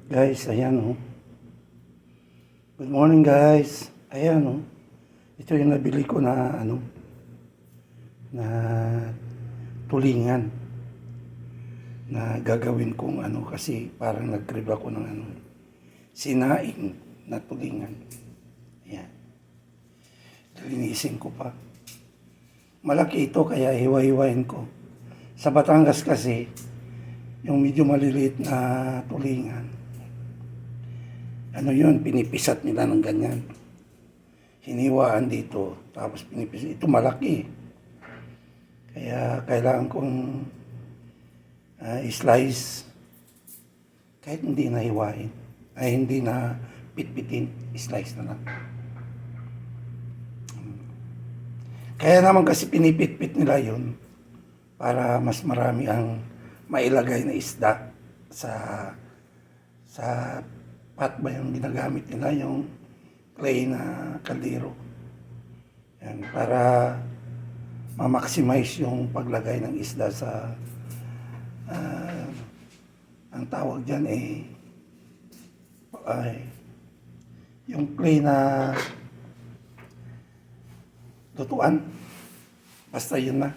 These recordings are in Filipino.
Guys, ayan oh. Good morning guys. Ayan oh. Ito yung nabili ko na na tulingan na gagawin kong kasi parang nag-crib ako ng sinaing na tulingan. Ayan. Linisin ko pa. Malaki ito kaya hiwa-hiwain ko. Sa Batangas kasi, yung medyo maliliit na tulingan, yun, pinipisat nila ng ganyan. Hiniwaan dito, tapos pinipisat. Ito malaki. Kaya kailangan kong slice. Kahit hindi na hiwain, ay hindi na pitpitin, slice na lang. Kaya naman kasi pinipitpit nila yun para mas marami ang mailagay na isda sa pot ba yung ginagamit nila, yung clay na kaldero. Yan, para ma-maximize yung paglagay ng isda sa ang tawag dyan yung clay na lutuan. Basta yun na.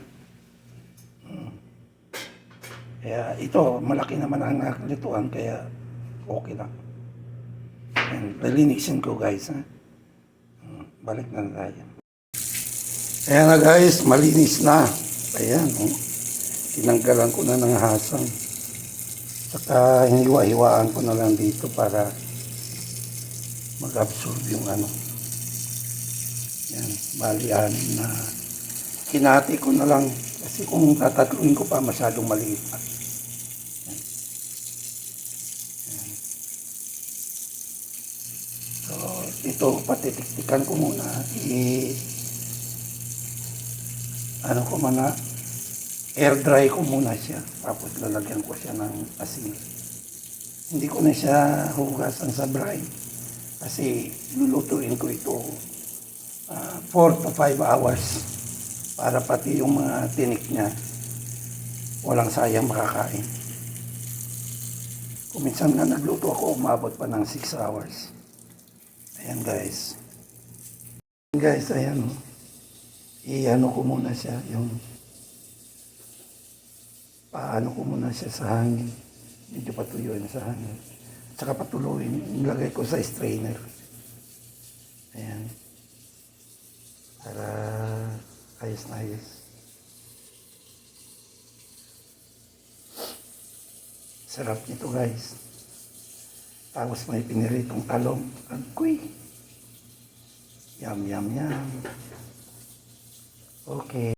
Kaya ito, malaki naman ang lutuan, kaya okay lang. Ayan, lalinisin ko guys. Balik na tayo. Ayan na guys, malinis na. Ayan, tinanggalan ko na ng hasang. Saka hiwa-hiwaan ko na lang dito para mag-absorb yung Ayan, bali-anin na. Kinati ko na lang kasi kung tatatluin ko pa masyadong maliit pa. So, ito patitiktikan ko muna. Air dry ko muna siya. Tapos lalagyan ko siya ng asin. Hindi ko na siya hugasan sa brine. Kasi lulutuin ko ito 4 to 5 hours. Para pati yung mga tinik niya walang sayang makakain. Kung minsan nga nagluto ako, umabot pa ng 6 hours. Ayan guys. Guys, ayan. Ko muna siya. Paano ko muna siya sa hangin. Medyo patuyuin sa hangin. Tsaka patuloyin. Nilagay ko sa strainer. Ayan. Para ayos na ayos. Sarap nito guys. Tapos may piniritong talong. Agoy. Yum, yum, yum. Okay.